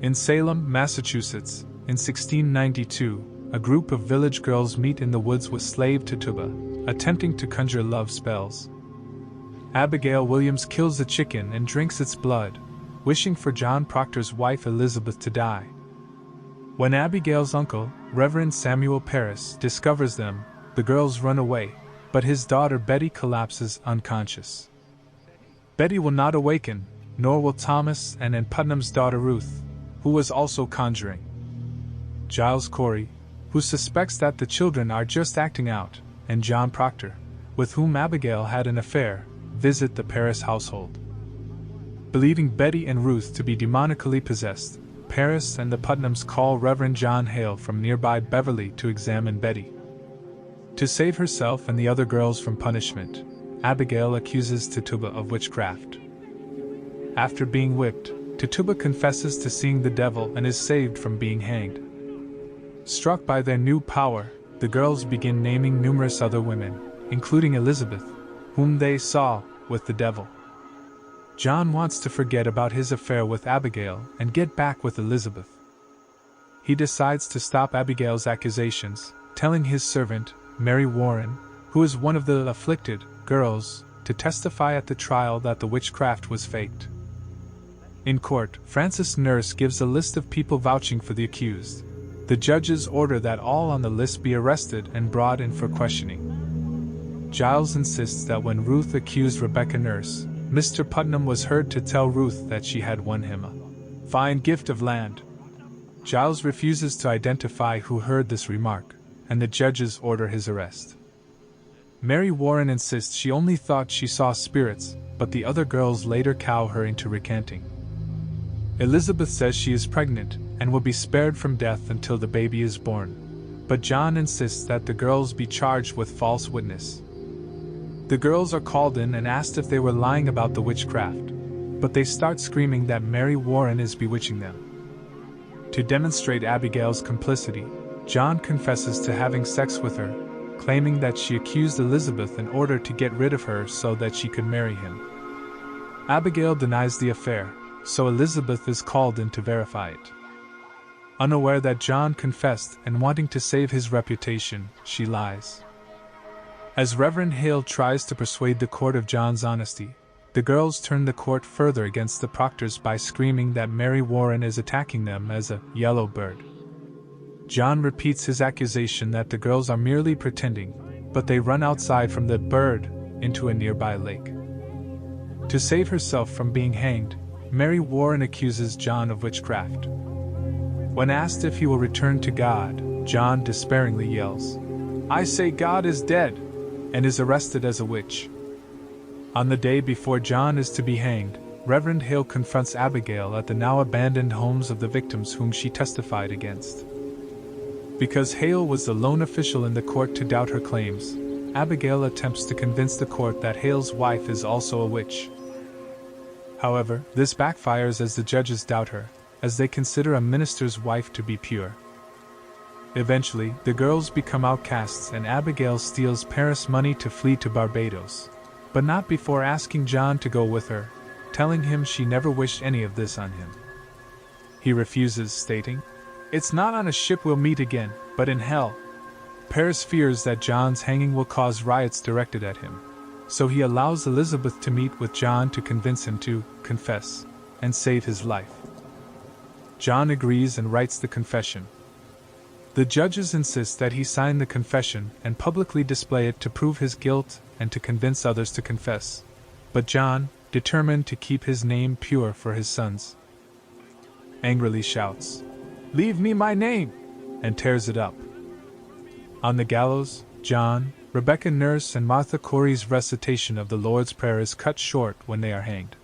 In Salem, Massachusetts, in 1692, a group of village girls meet in the woods with slave Tituba, attempting to conjure love spells. Abigail Williams kills a chicken and drinks its blood, wishing for John Proctor's wife Elizabeth to die. When Abigail's uncle, Reverend Samuel Parris, discovers them, the girls run away, but his daughter Betty collapses unconscious. Betty will not awaken, nor will Thomas and Putnam's daughter Ruth, who was also conjuring. Giles Corey, who suspects that the children are just acting out, and John Proctor, with whom Abigail had an affair, visit the Parris household. Believing Betty and Ruth to be demonically possessed, Parris and the Putnams call Reverend John Hale from nearby Beverly to examine Betty. To save herself and the other girls from punishment, Abigail accuses Tituba of witchcraft. After being whipped, Tituba confesses to seeing the devil and is saved from being hanged. Struck by their new power, the girls begin naming numerous other women, including Elizabeth, whom they saw with the devil. John wants to forget about his affair with Abigail and get back with Elizabeth. He decides to stop Abigail's accusations, telling his servant, Mary Warren, who is one of the afflicted girls, to testify at the trial that the witchcraft was faked. In court, Francis Nurse gives a list of people vouching for the accused. The judges order that all on the list be arrested and brought in for questioning. Giles insists that when Ruth accused Rebecca Nurse, Mr. Putnam was heard to tell Ruth that she had won him a fine gift of land. Giles refuses to identify who heard this remark, and the judges order his arrest. Mary Warren insists she only thought she saw spirits, but the other girls later cow her into recanting. Elizabeth says she is pregnant and will be spared from death until the baby is born, but John insists that the girls be charged with false witness. The girls are called in and asked if they were lying about the witchcraft, but they start screaming that Mary Warren is bewitching them. To demonstrate Abigail's complicity, John confesses to having sex with her, claiming that she accused Elizabeth in order to get rid of her so that she could marry him. Abigail denies the affair, so Elizabeth is called in to verify it. Unaware that John confessed and wanting to save his reputation, she lies. As Reverend Hale tries to persuade the court of John's honesty, the girls turn the court further against the Proctors by screaming that Mary Warren is attacking them as a yellow bird. John repeats his accusation that the girls are merely pretending, but they run outside from the bird into a nearby lake. To save herself from being hanged, Mary Warren accuses John of witchcraft. When asked if he will return to God, John despairingly yells, "I say God is dead!" and is arrested as a witch. On the day before John is to be hanged, Reverend Hale confronts Abigail at the now abandoned homes of the victims whom she testified against. Because Hale was the lone official in the court to doubt her claims, Abigail attempts to convince the court that Hale's wife is also a witch. However, this backfires as the judges doubt her, as they consider a minister's wife to be pure. Eventually, the girls become outcasts and Abigail steals Parris money to flee to Barbados, but not before asking John to go with her, telling him she never wished any of this on him. He refuses, stating, "It's not on a ship we'll meet again, but in hell." Parris fears that John's hanging will cause riots directed at him, so he allows Elizabeth to meet with John to convince him to confess and save his life. John agrees and writes the confession. The judges insist that he sign the confession and publicly display it to prove his guilt and to convince others to confess, but John, determined to keep his name pure for his sons, angrily shouts, "Leave me my name!" and tears it up. On the gallows, John, Rebecca Nurse and Martha Corey's recitation of the Lord's Prayer is cut short when they are hanged.